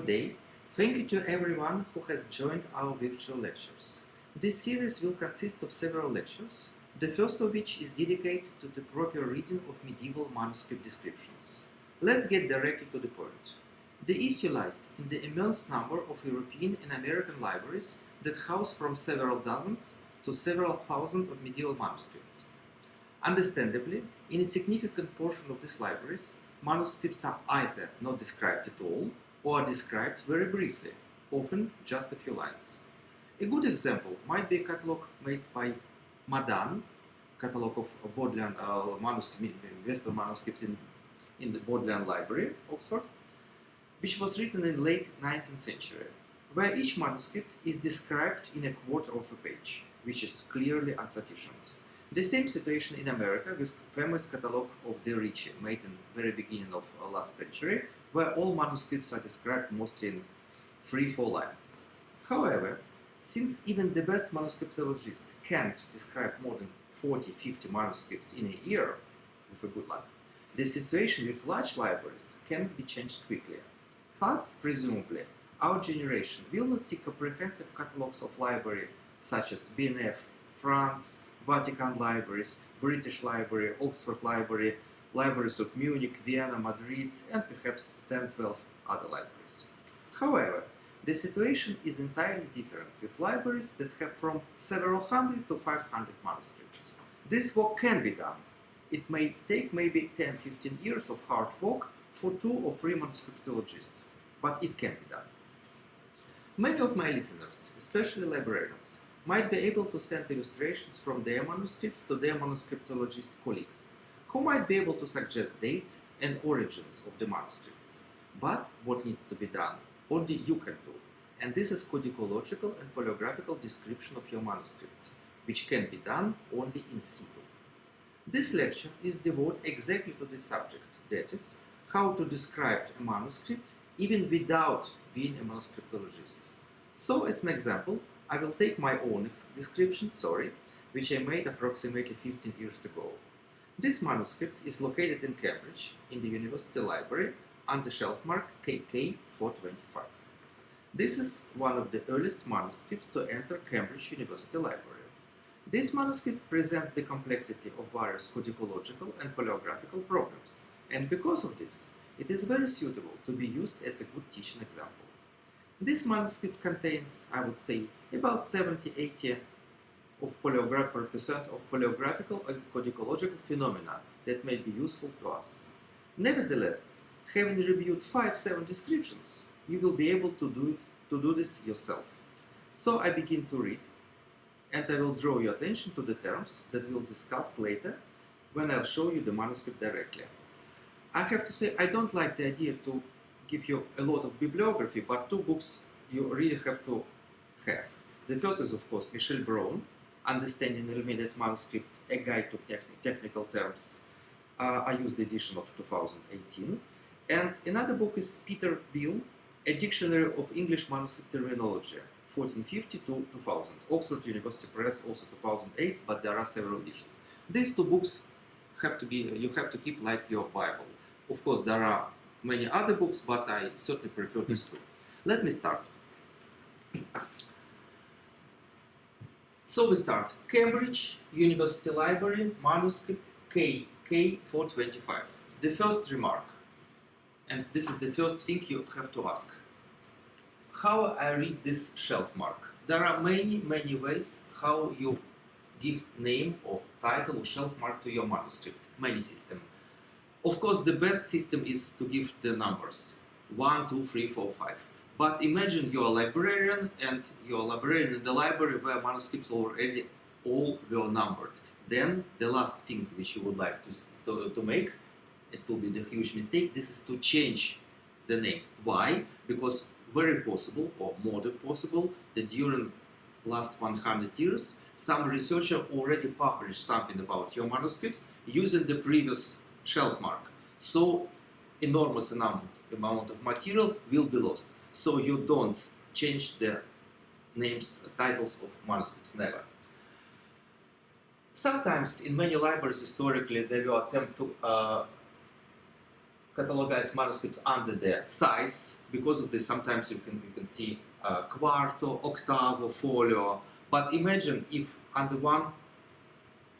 day. Thank you to everyone who has joined our virtual lectures. This series will consist of several lectures, the first of which is dedicated to the proper reading of medieval manuscript descriptions. Let's get directly to the point. The issue lies in the immense number of European and American libraries that house from several dozens to several thousand of medieval manuscripts. Understandably, in a significant portion of these libraries, manuscripts are either not described at all or are described very briefly, often just a few lines. A good example might be a catalogue made by Madan, catalogue of Bodleian Western manuscripts in the Bodleian Library, Oxford, which was written in the late 19th century, where each manuscript is described in a quarter of a page, which is clearly insufficient. The same situation in America with famous catalogue of De Ricci, made in the very beginning of last century, where all manuscripts are described mostly in 3-4 lines. However, since even the best manuscriptologist can't describe more than 40-50 manuscripts in a year, with a good luck, the situation with large libraries can be changed quickly. Thus, presumably, our generation will not see comprehensive catalogues of libraries such as BNF, France, Vatican libraries, British Library, Oxford Library, libraries of Munich, Vienna, Madrid, and perhaps 10-12 other libraries. However, the situation is entirely different with libraries that have from several hundred to 500 manuscripts. This work can be done. It may take maybe 10-15 years of hard work for 2 or 3 manuscriptologists, but it can be done. Many of my listeners, especially librarians, might be able to send illustrations from their manuscripts to their manuscriptologist colleagues, who might be able to suggest dates and origins of the manuscripts. But what needs to be done, only you can do, and this is codicological and paleographical description of your manuscripts, which can be done only in situ. This lecture is devoted exactly to this subject, that is, how to describe a manuscript even without being a manuscriptologist. So, as an example, I will take my own description, which I made approximately 15 years ago. This manuscript is located in Cambridge, in the University Library, under Shelfmark KK425. This is one of the earliest manuscripts to enter Cambridge University Library. This manuscript presents the complexity of various codicological and paleographical problems, and because of this, it is very suitable to be used as a good teaching example. This manuscript contains, I would say, about 70-80% of paleographical and codicological phenomena that may be useful to us. Nevertheless, having reviewed 5-7 descriptions, you will be able to do this yourself. So I begin to read, and I will draw your attention to the terms that we'll discuss later when I'll show you the manuscript directly. I have to say, I don't like the idea to give you a lot of bibliography, but 2 books you really have to have. The first is, of course, Michel Braun, Understanding Illuminated Manuscript, A Guide to Technical Terms. I used the edition of 2018. And another book is Peter Beale, A Dictionary of English Manuscript Terminology, 1450 to 2000. Oxford University Press, also 2008, but there are several editions. These 2 books you have to keep like your Bible. Of course, there are many other books, but I certainly prefer these 2. Let me start. So we start. Cambridge University Library, manuscript KK425. The first remark, and this is the first thing you have to ask. How I read this shelf mark? There are many ways how you give name or title or shelf mark to your manuscript. Many systems. Of course, the best system is to give the numbers 1, 2, 3, 4, 5. But imagine you're a librarian and you're a librarian in the library where manuscripts already all were numbered. Then the last thing which you would like to make, it will be the huge mistake, this is to change the name. Why? Because very possible or more than possible that during last 100 years some researcher already published something about your manuscripts using the previous shelf mark. So enormous amount of material will be lost. So you don't change the names, titles of manuscripts, never. Sometimes in many libraries historically they will attempt to catalogize manuscripts under their size. Because of this, sometimes you can see quarto, octavo, folio. But imagine if under one,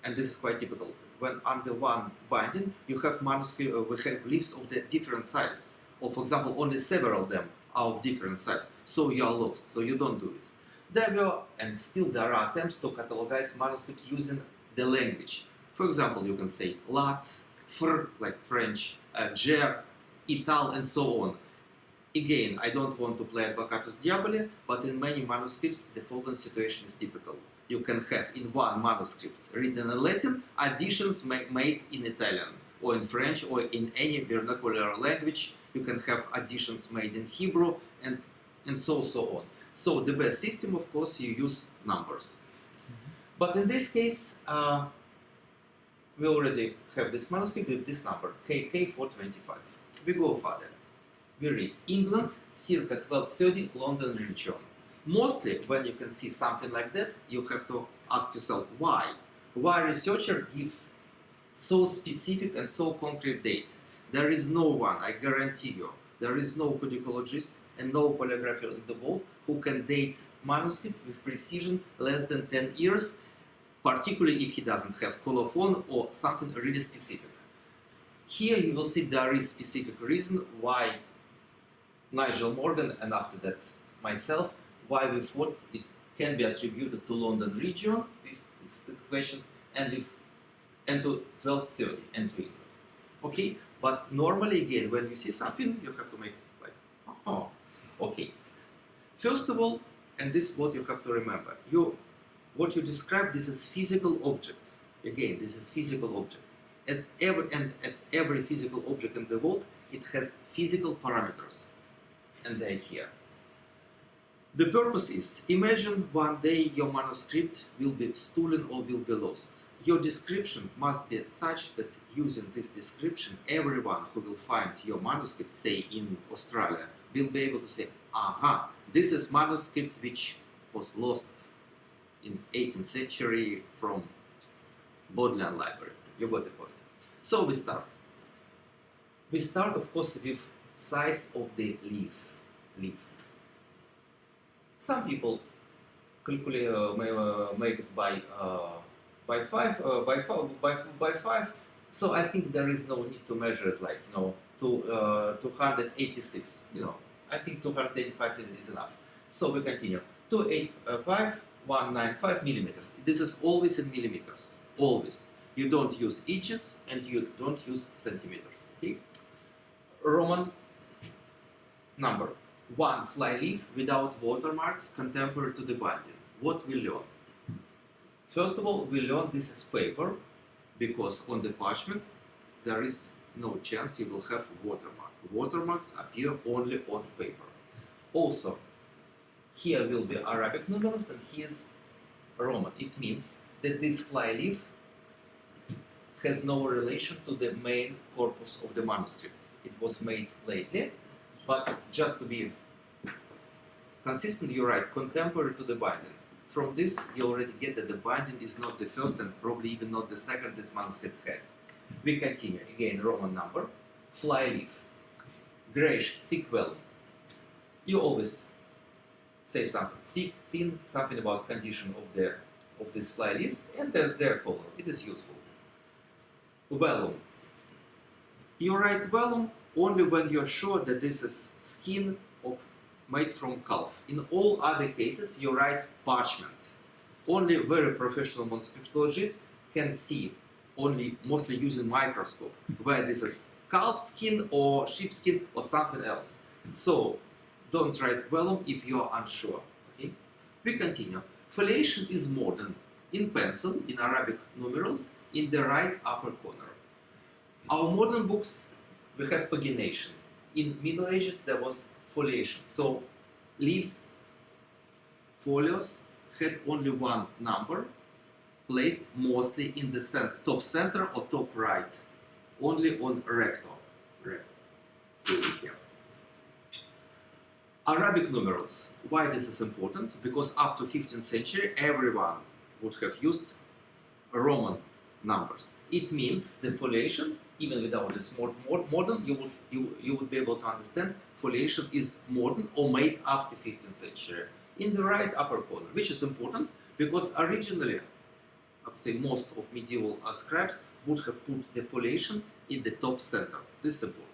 and this is quite typical, when under one binding you have manuscript, we have leaves of the different size, or for example, only several of them are of different size. So you are lost. So you don't do it. There were, and still there are attempts to catalogize manuscripts using the language. For example, you can say Lat, Fr, like French, Ger, Ital, and so on. Again, I don't want to play advocatus diaboli, but in many manuscripts, the following situation is typical. You can have in one manuscript written in Latin, additions made in Italian, or in French, or in any vernacular language. You can have additions made in Hebrew, and so on. So the best system, of course, you use numbers. But in this case, we already have this manuscript with this number, K425. We go further. We read England, circa 1230, London region. Mostly, when you can see something like that, you have to ask yourself why. Why researcher gives so specific and so concrete date? There is no one, I guarantee you, there is no codicologist and no paleographer in the world who can date manuscript with precision less than 10 years, particularly if he doesn't have colophon or something really specific. Here you will see there is specific reason why Nigel Morgan, and after that myself, why we thought it can be attributed to London region with this question, and to 1230 and to England. Okay, but normally again, when you see something, you have to make like, oh, okay. First of all, and this is what you have to remember, what you describe, this is physical object. Again, this is physical object. As every physical object in the world, it has physical parameters, and they're here. The purpose is, imagine one day your manuscript will be stolen or will be lost. Your description must be such that using this description, everyone who will find your manuscript, say in Australia, will be able to say, aha, this is manuscript which was lost in 18th century from Bodleian Library. You got the point. So we start. We start, of course, with size of the leaf. Some people calculate make it by 5. So I think there is no need to measure it like to 286. I think 285 is enough. So we continue. 285, 195 millimeters. This is always in millimeters. Always. You don't use inches and you don't use centimeters. Okay? Roman number. 1 flyleaf without watermarks contemporary to the binding. What we learn? First of all, we learn this is paper, because on the parchment there is no chance you will have watermark. Watermarks appear only on paper. Also, here will be Arabic numerals and here's Roman. It means that this flyleaf has no relation to the main corpus of the manuscript. It was made lately, but just to be consistent, you write contemporary to the binding. From this, you already get that the binding is not the first and probably even not the second this manuscript had. We continue. Again, Roman number. Flyleaf. Grayish, thick vellum. You always say something thick, thin, something about condition of these flyleaves and their color. It is useful. Vellum. You write vellum only when you are sure that this is skin made from calf. In all other cases, you write parchment. Only very professional manuscriptologists can see, only mostly using microscope, where this is calf skin or sheep skin or something else. So don't write vellum if you are unsure. Okay? We continue. Foliation is modern. In pencil, in Arabic numerals, in the right upper corner. Our modern books, we have pagination. In Middle Ages, there was foliation. So leaves, folios, had only one number, placed mostly in the top center or top right, only on recto. Here. Arabic numerals. Why this is important? Because up to 15th century, everyone would have used Roman numbers. It means the foliation even without this modern, you would be able to understand foliation is modern or made after 15th century. In the right upper corner, which is important because originally, I would say most of medieval scribes would have put the foliation in the top center. This is important.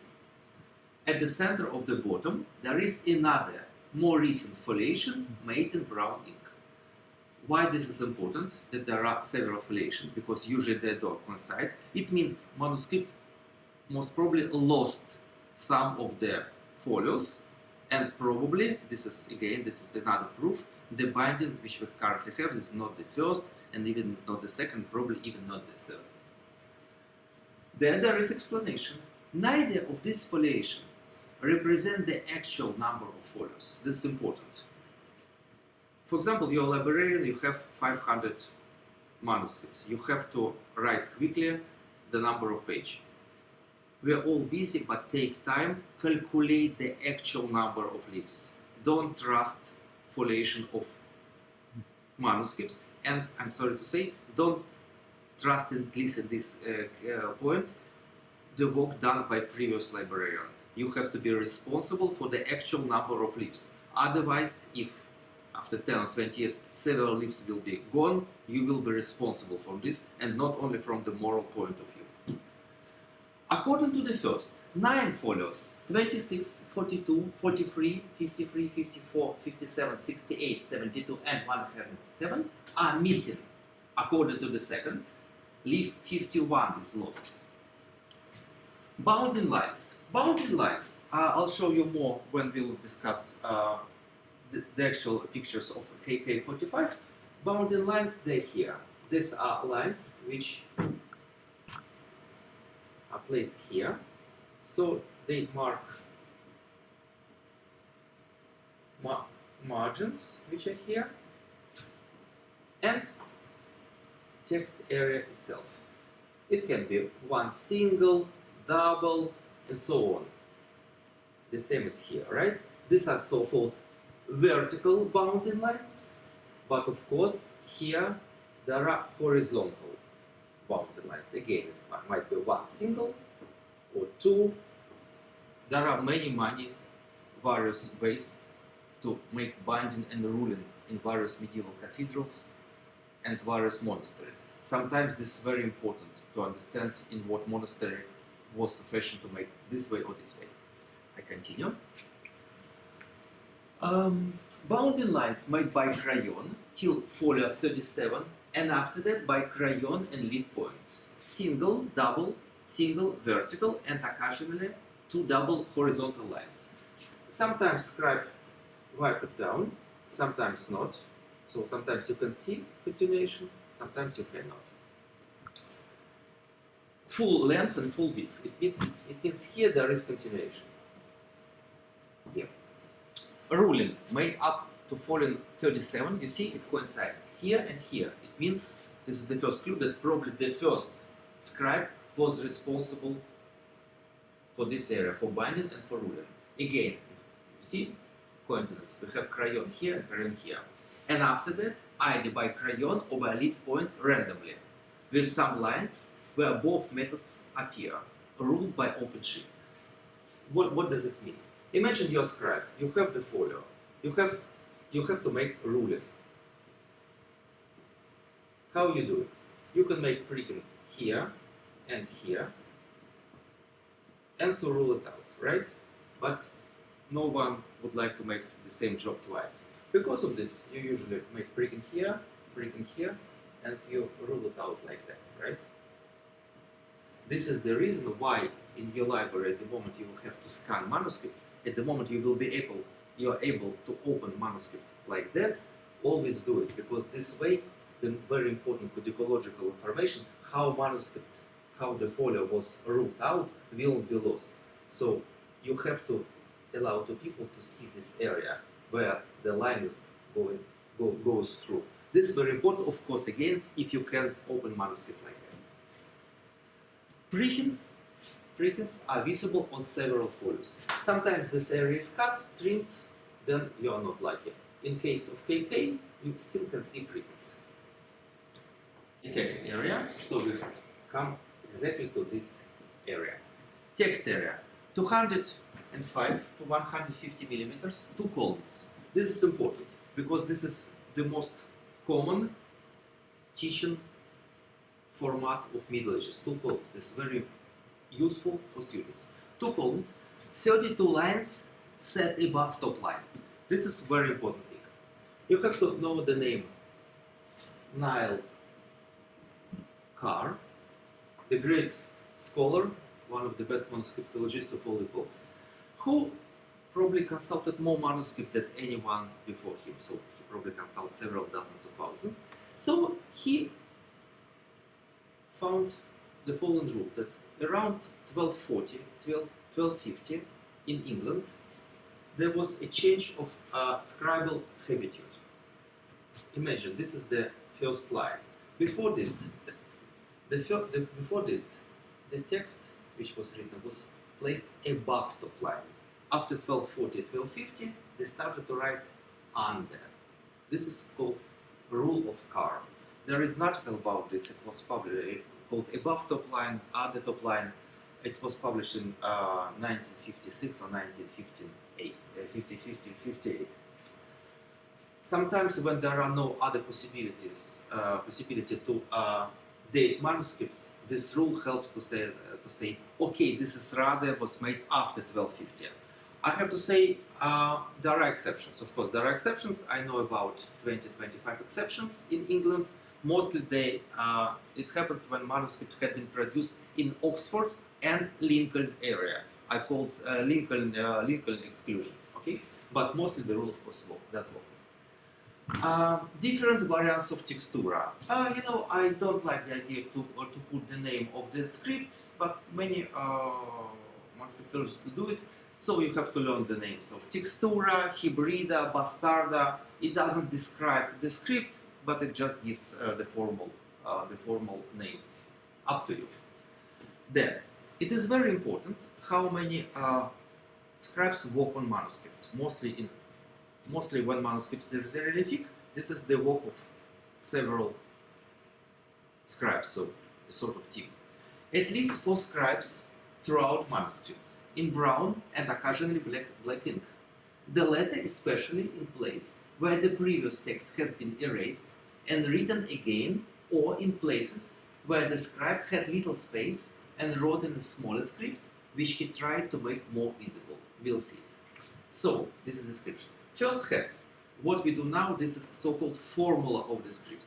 At the center of the bottom, there is another, more recent foliation made in brown ink. Why this is important, that there are several foliations, because usually they don't coincide. It means manuscript most probably lost some of their folios, and probably, this is another proof, the binding which we currently have is not the first, and even not the second, probably even not the third. Then there is explanation. Neither of these foliations represent the actual number of folios. This is important. For example, you're a librarian, you have 500 manuscripts. You have to write quickly the number of pages. We are all busy, but take time, calculate the actual number of leaves. Don't trust foliation of manuscripts, and I'm sorry to say, don't trust, at least at this point, the work done by previous librarian. You have to be responsible for the actual number of leaves. Otherwise, if after 10 or 20 years several leaves will be gone, you will be responsible for this, and not only from the moral point of view. According to the first, 9 folios, 26, 42, 43, 53, 54, 57, 68, 72 and 107 are missing. According to the second, leaf 51 is lost. Bounding lines. Bounding lines, I'll show you more when we'll discuss the actual pictures of KK45. Bounding lines, they're here. These are lines which are placed here. So they mark margins which are here and text area itself. It can be one single, double, and so on. The same as here, right? These are so-called vertical bounding lines, but of course here there are horizontal bounding lines. Again, it might be one single or two. There are many various ways to make binding and ruling in various medieval cathedrals and various monasteries. Sometimes this is very important to understand in what monastery was sufficient to make this way or this way. I continue. Bounding lines made by crayon till folio 37, and after that by crayon and lead point. Single, double, single, vertical, and occasionally 2 double horizontal lines. Sometimes scribe wipe it down, sometimes not. So sometimes you can see continuation, sometimes you cannot. Full length and full width. It means here there is continuation. Here. A ruling made up to folio 37, you see it coincides here and here. It means, this is the first clue, that probably the first scribe was responsible for this area, for binding and for ruling. Again, you see, coincidence. We have crayon here and crayon here. And after that, either by crayon or by lead point randomly, with some lines where both methods appear, ruled by open sheet. What does it mean? Imagine you're a scribe, you have the folio, you have to make a ruling. How you do it? You can make pricking here and here, and to rule it out, right? But no one would like to make the same job twice. Because of this, you usually make pricking here, and you rule it out like that, right? This is the reason why in your library, at the moment you will have to scan manuscript, at the moment you are able to open manuscript like that, always do it, because this way the very important codicological information, how the folio was ruled out, will be lost. So you have to allow the people to see this area where the line is goes through. This is very important, of course, again, if you can open manuscript like that. Prickings are visible on several folios. Sometimes this area is cut, trimmed, then you are not lucky. In case of KK, you still can see prickings. The text area, so we come exactly to this area. Text area, 205 to 150 millimeters, 2 columns. This is important because this is the most common teaching format of Middle Ages. 2 columns. This is very useful for students. 2 columns, 32 lines set above top line. This is very important thing. You have to know the name Niall Carr, the great scholar, one of the best manuscriptologists of all epochs, who probably consulted more manuscripts than anyone before him. So he probably consulted several dozens of thousands. So he found the following rule, that around 1240, 1250 in England, there was a change of scribal habitude. Imagine, this is the first line. Before this, the text which was written was placed above top line. After 1240, 1250, they started to write under. This is called rule of Carr. There is an article about this. It was published called Above Top Line, Under Top Line. It was published in 1956 or 1958. Sometimes when there are no other possibility to date manuscripts, this rule helps to say, okay, this is rather was made after 1250. I have to say there are exceptions. Of course, there are exceptions. I know about 20-25 exceptions in England. Mostly it happens when manuscript had been produced in Oxford and Lincoln area. I called Lincoln exclusion. Okay, but mostly the rule, of course, does work. Different variants of textura. I don't like the idea to put the name of the script, but many manuscriptologists do it. So you have to learn the names of textura, hybrida, bastarda. It doesn't describe the script, but it just gives the formal name. Up to you. Then, it is very important how many scribes work on manuscripts. Mostly when manuscripts are really thick, this is the work of several scribes, so a sort of team. At least 4 scribes throughout manuscripts, in brown and occasionally black ink. The latter especially in place where the previous text has been erased and written again, or in places where the scribe had little space and wrote in a smaller script, which he tried to make more visible. We'll see it. So, this is the description. First head. What we do now, this is so-called formula of the script.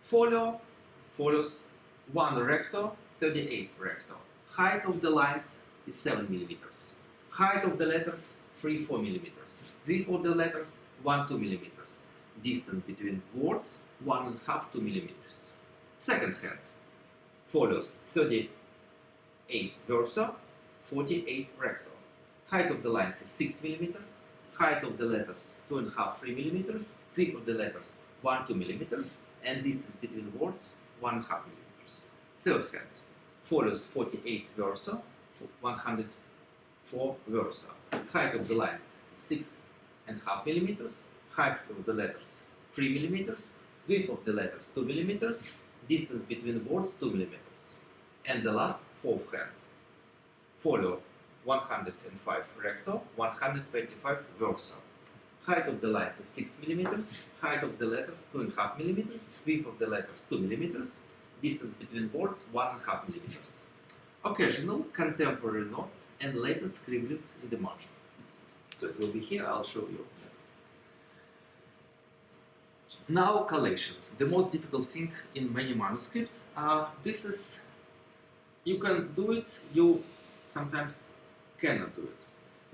Follows 1 recto, 38 recto. Height of the lines is 7 millimeters. Height of the letters, 3-4 millimeters. Width of the letters, 1-2 millimeters. Distance between words, 1.5-2 millimeters. Second head follows 38 verso, 48 recto. Height of the lines is 6 millimeters. Height of the letters 2.5-3 millimeters. Width of the letters 1-2 millimeters. And distance between words 1.5 millimeters. Third head follows 48 verso, 104 verso. Height of the lines 6.5 millimeters. Height of the letters 3 millimeters. Width of the letters 2 millimeters. Distance between words 2 millimeters. And the last fourth head follow 105 recto, 125 verso. Height of the lines is 6 millimeters. Height of the letters 2.5 millimeters. Width of the letters 2 millimeters. Distance between words 1.5 millimeters. Occasional contemporary notes and latest scribblings in the margin. So it will be here. I'll show you next. Now collation, the most difficult thing in many manuscripts. This is, you can do it, you sometimes cannot do it.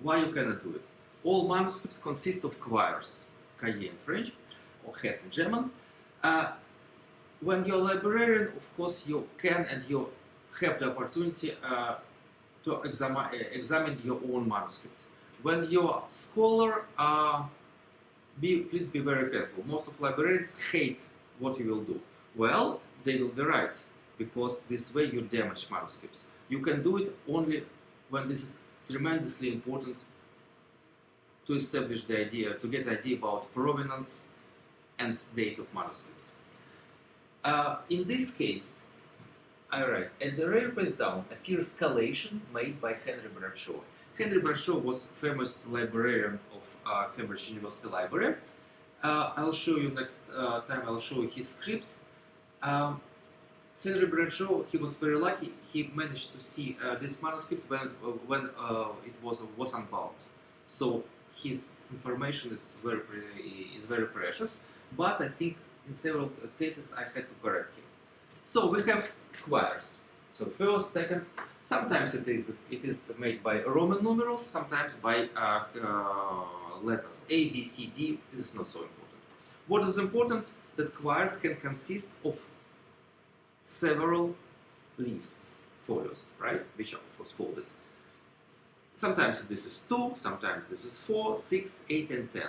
Why you cannot do it? All manuscripts consist of quires, cahiers in French, or heft in German. When you're a librarian, of course, you can and you have the opportunity to examine your own manuscript. When you're a scholar, please be very careful. Most of librarians hate what you will do. Well, they will be right, because this way you damage manuscripts. You can do it only when this is tremendously important to establish the idea, to get the idea about provenance and date of manuscripts. In this case, Alright, at the very page down appears Collation made by Henry Bradshaw. Henry Bradshaw was famous librarian of Cambridge University Library. I'll show you next time, I'll show you his script. Henry Bradshaw, he was very lucky. He managed to see this manuscript when it was unbound. So his information is very precious. But I think in several cases I had to correct him. So we have quires. So first, second. Sometimes it is made by Roman numerals. Sometimes by letters A, B, C, D. This is not so important. What is important? That quires can consist of several leaves, folios, right? Which are of course folded. Sometimes this is 2, sometimes this is 4, 6, 8, and 10.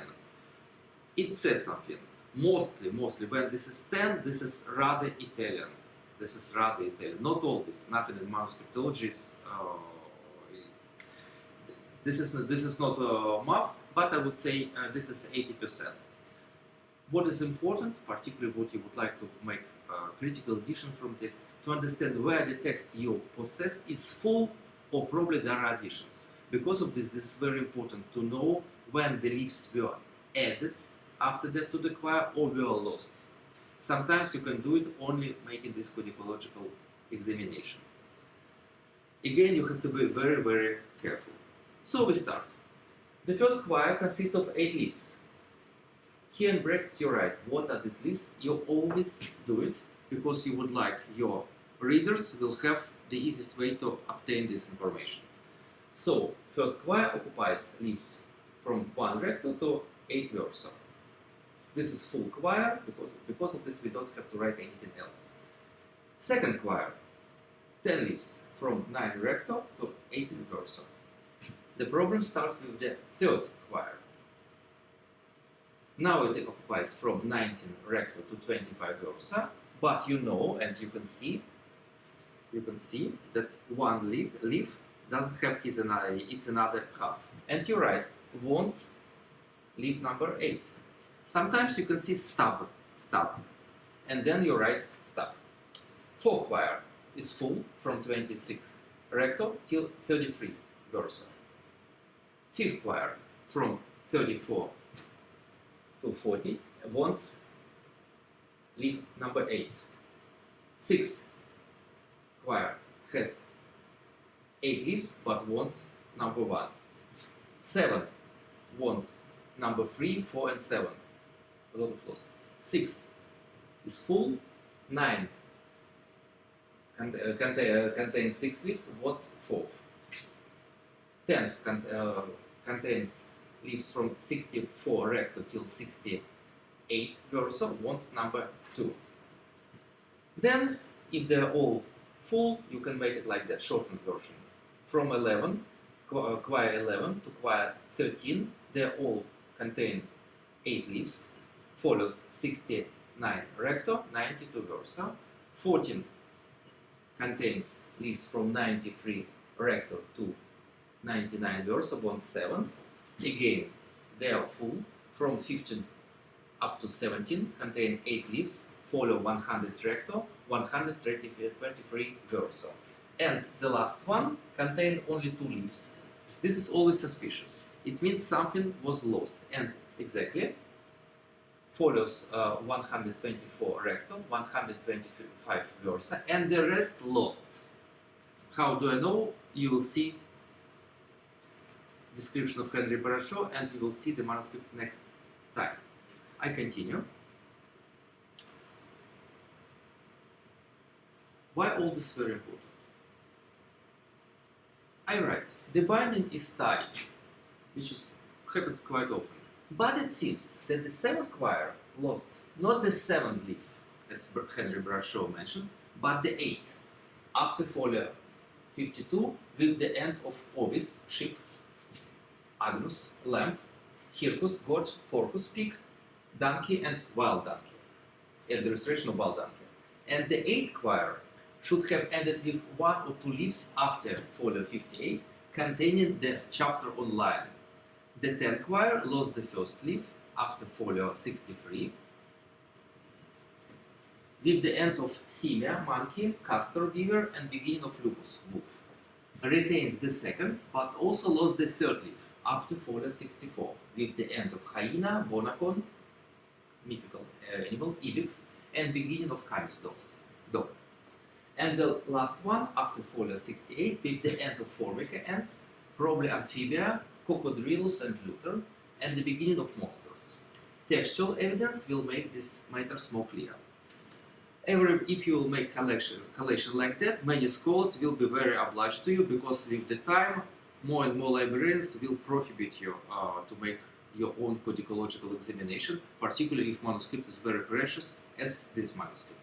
It says something. Mostly when this is 10, this is rather Italian. This is rather Italian. Not always. Nothing in manuscriptology is. This is not math, but I would say this is 80%. What is important, particularly what you would like to make critical edition from text, to understand where the text you possess is full or probably there are additions. Because of this, this is very important to know when the leaves were added after that to the quire or were lost. Sometimes you can do it only making this codicological examination. Again, you have to be very, very careful. So we start. The first quire consists of 8 leaves. Here in brackets you write what are these leaves. You always do it because you would like your readers will have the easiest way to obtain this information. So first quire occupies leaves from 1 recto to 8 verso. This is full quire, because of this we don't have to write anything else. Second quire, 10 leaves from 9 recto to 18 verso. The problem starts with the third quire. Now it occupies from 19 recto to 25 verso, but you know and you can see that one leaf doesn't have its another half. And you write wants leaf number 8. Sometimes you can see stub, and then you write stub. Fourth quire is full from 26 recto till 33 verso. Fifth quire from 34 to 40 wants leaf number 8. Sixth quire has 8 leaves but wants number 1. 7 wants number 3, 4, and 7. A lot of loss. 6 is full. 9 contains 6 leaves. What's 4th? 10th contains leaves from 64 recto till 68 verso. Wants number 2. Then, if they're all full, you can make it like that, shortened version. From 11, quire 11 to quire 13, they all contain 8 leaves. Follows 69 recto, 92 verso. 14 contains leaves from 93 recto to 99 verso, 17. Again, they are full. From 15 up to 17 contain 8 leaves. Follow 100 recto, 123 verso. And the last one contain only 2 leaves. This is always suspicious. It means something was lost. And exactly follows 124 recto, 125 verso, and the rest lost. How do I know? You will see description of Henry Bradshaw and you will see the manuscript next time. I continue. Why all this is very important? I write, the binding is tied, which happens quite often. But it seems that the 7th quire lost not the 7th leaf, as Henry Bradshaw mentioned, but the 8th, after folio 52, with the end of ovis, sheep, agnus, lamb, hircus, goat, porcus, pig, donkey, and wild donkey, and the illustration of wild donkey. And the 8th quire should have ended with 1 or 2 leaves after folio 58, containing the chapter on lion. The 10th quire lost the first leaf after folio 63. with the end of simia, monkey, castor, beaver, and beginning of lupus, wolf. Retains the second, but also lost the third leaf after folio 64, with the end of hyena, bonacon, mythical animal, ibex, and beginning of canis, dog. And the last one after folio 68, with the end of formica ants, probably amphibia, cocodrilus, and luter, and the beginning of monsters. Textual evidence will make these matters more clear. If you will make collation like that, many scholars will be very obliged to you, because with the time, more and more librarians will prohibit you to make your own codicological examination, particularly if manuscript is very precious, as this manuscript.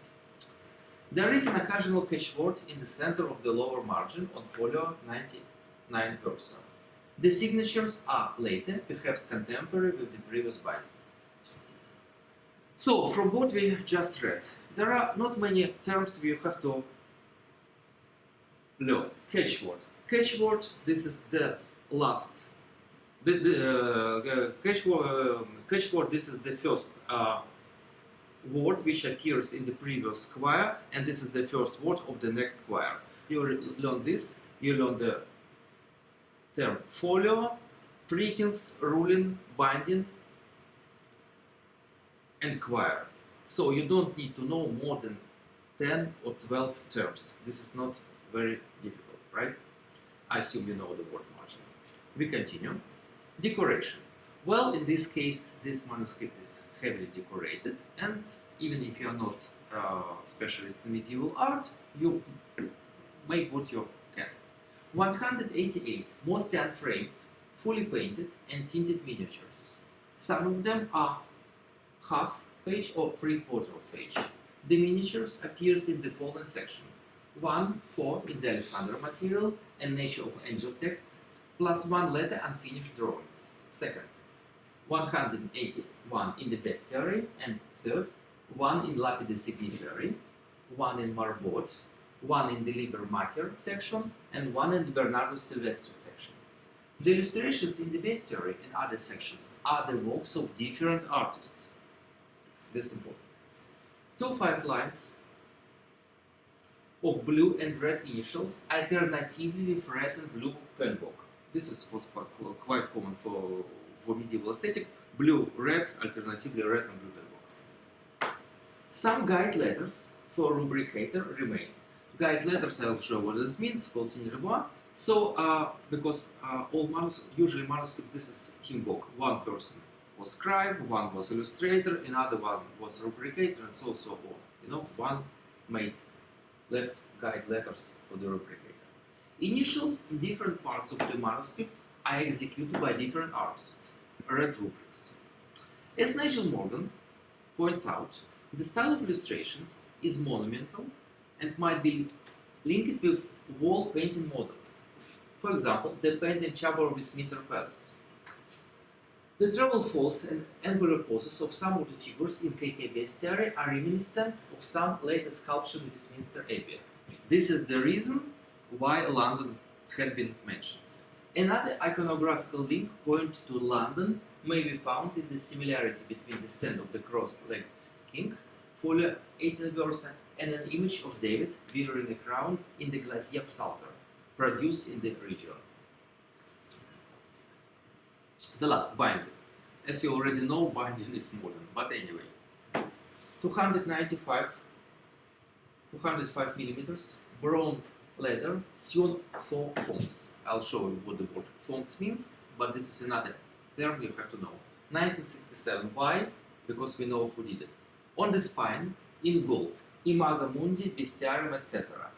There is an occasional catchword in the center of the lower margin on folio 99 verso. The signatures are later, perhaps contemporary with the previous bind. So, from what we just read, there are not many terms we have to learn. Catchword. Catchword, this is the last. Catchword, this is the first word which appears in the previous quire, and this is the first word of the next quire. You learn this, you learn the term folio, precins, ruling, binding, and quire. So you don't need to know more than 10 or 12 terms. This is not very difficult, right? I assume you know the word margin. We continue. Decoration. Well, in this case, this manuscript is heavily decorated, and even if you are not a specialist in medieval art, you make what you can. 188 mostly unframed, fully painted and tinted miniatures. Some of them are half page or 3/4 page. The miniatures appears in the following section. 1/4 in the Alexander material and nature of angel text, plus 1 letter unfinished drawings. Second, 181 in the bestiary, and third, 1 in lapide significae, 1 in marbot, 1 in the liber macer section, and 1 in the Bernardus Silvestris section. The illustrations in the bestiary and other sections are the works of different artists. This is important. 2-5 lines of blue and red initials, alternatively with red and blue penbook. This was quite common for medieval aesthetic. Blue, red, alternatively red and blue penbook. Some guide letters for rubricator remain. Guide letters, I'll show what this means, called significae. So, because usually manuscript, this is team book. One person was scribe, one was illustrator, another one was rubricator, and so on. You know, one made left guide letters for the rubricator. Initials in different parts of the manuscript are executed by different artists. Red rubrics. As Nigel Morgan points out, the style of illustrations is monumental and might be linked with wall painting models. For example, the painting in Chabor Westminster Palace. The travel falls and angular poses of some of the figures in KK Bestiary are reminiscent of some later sculpture in Westminster Abbey. This is the reason why London had been mentioned. Another iconographical link point to London may be found in the similarity between the scent of the cross-legged king, folio 18 verse, and an image of David wearing a crown in the Glacier Psalter, produced in the region. The last, binding. As you already know, binding is modern, but anyway. 295 millimeters, brown leather, sewn 4 fonts. I'll show you what the word fonts means, but this is another term you have to know. 1967. Why? Because we know who did it. On the spine, in gold, Imago Mundi, Bestiarium, etc.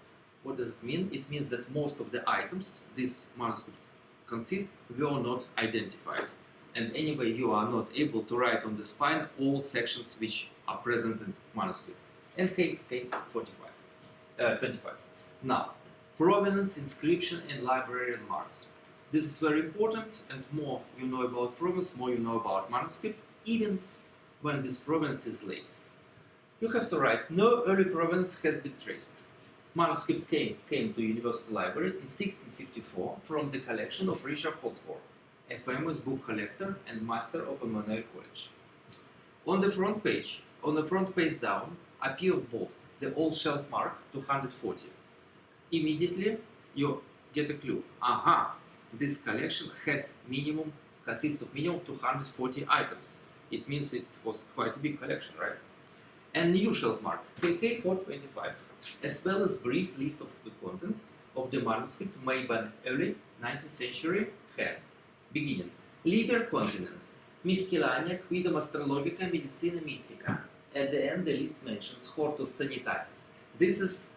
What does it mean? It means that most of the items this manuscript consists were not identified. And anyway, you are not able to write on the spine all sections which are present in manuscript. And K45, 25. Now, provenance, inscription, and librarian marks. This is very important, and more you know about provenance, more you know about manuscript, even when this provenance is late. You have to write, no early provenance has been traced. Manuscript came to University Library in 1654 from the collection of Richard Hotspur, a famous book collector and master of Emmanuel College. On the front page down, appear both the old shelf mark 240. Immediately you get a clue. Aha, this collection consists of minimum 240 items. It means it was quite a big collection, right? And new shelf mark KK 425, as well as brief list of the contents of the manuscript made by an early 19th century hand. Beginning. Liber continens, miscellanea quidem astrologica medicina mystica. At the end, the list mentions hortus sanitatis. These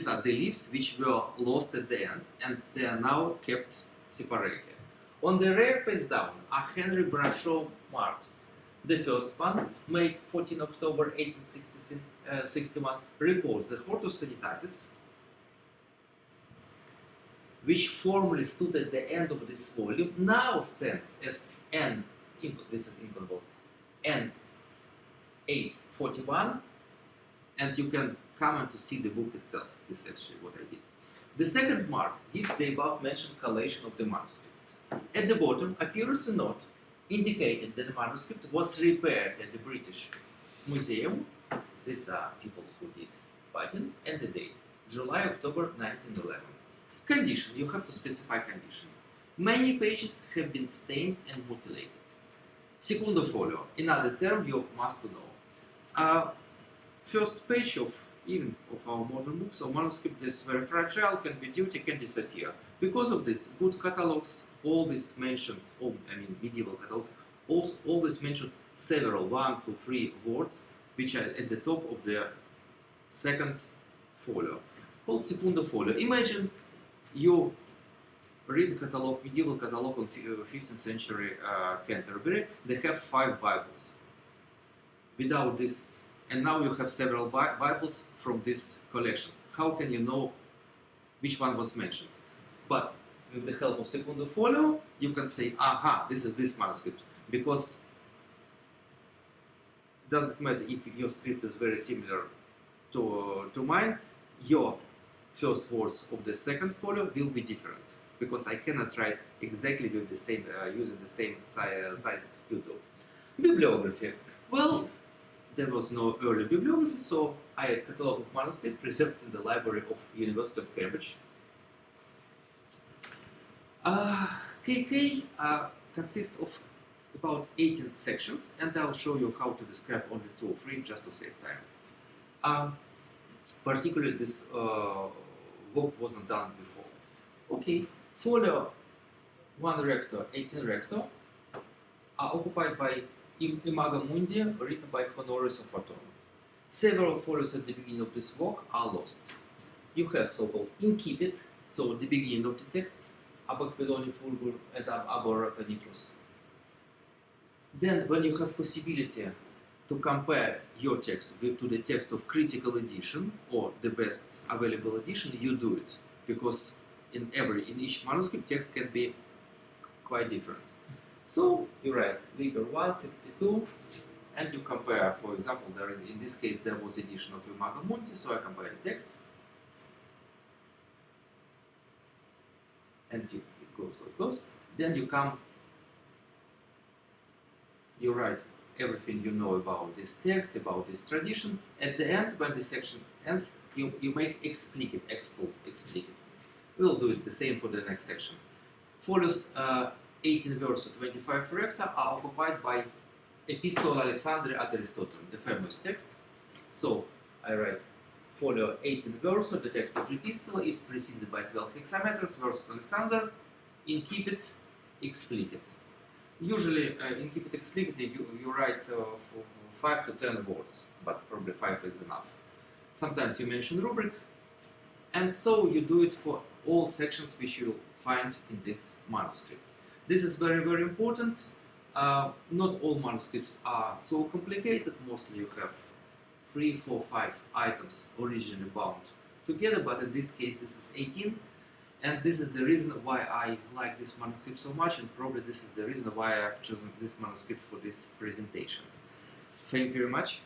are the leaves which were lost at the end, and they are now kept separately. On the rear page down are Henry Bradshaw marks. The first one, made 14 October 1861, reports that hortus sanitatis, which formerly stood at the end of this volume, now stands as N, this is inconvol, N841, and you can comment to see the book itself. This is actually what I did. The second mark gives the above mentioned collation of the manuscript. At the bottom appears a note indicating that the manuscript was repaired at the British Museum. These are people who did Biden, and the date, July-October 1911. Condition, you have to specify condition. Many pages have been stained and mutilated. Secundo folio, another term you must know. First page of our modern books or manuscript is very fragile, can be dirty, can disappear. Because of this, good catalogues always mentioned, medieval catalogues, always mentioned several, 1, 2, 3 words, which are at the top of the second folio, called secundo folio. Imagine you read the catalog, medieval catalog on 15th century Canterbury. They have 5 Bibles. Without this, and now you have several Bibles from this collection. How can you know which one was mentioned? But with the help of secundo folio, you can say, aha, this is this manuscript. Because it doesn't matter if your script is very similar to mine, your first words of the second folio will be different. Because I cannot write exactly with the same, using the same size you do. Bibliography. Well, there was no early bibliography, so I had a catalog of manuscripts preserved in the library of University of Cambridge. KK consists of about 18 sections, and I'll show you how to describe only 2 or 3 just to save time. Particularly this work wasn't done before. Okay, folio 1 recto, 18 recto are occupied by Imago Mundi, written by Honorius of Aton. Several folios at the beginning of this work are lost. You have so-called incipit, so the beginning of the text, ab aquiloni fulgur et ab aborata nitrus. Then, when you have possibility to compare your text to the text of Critical Edition or the best available edition, you do it, because in each manuscript text can be quite different. So you write Liber 162, and you compare. For example, in this case there was edition of Imago Mundi, so I compare the text, and it goes. Then you write everything you know about this text, about this tradition. At the end, when the section ends, you make explicit. We'll do it the same for the next section. Folios 18 verso 25 recta are occupied by Epistola Alexandri ad Aristotelem, the famous text. So I write folio 18 verso, the text of Epistola is preceded by 12 hexameters, verse of Alexander, incipit, explicit. Usually incipit, explicit, you write 5 to 10 words, but probably 5 is enough. Sometimes you mention rubric, and so you do it for all sections which you'll find in these manuscripts. This is very, very important. Not all manuscripts are so complicated. Mostly you have 3, 4, 5 items originally bound together, but in this case this is 18. And this is the reason why I like this manuscript so much, and probably this is the reason why I've chosen this manuscript for this presentation. Thank you very much.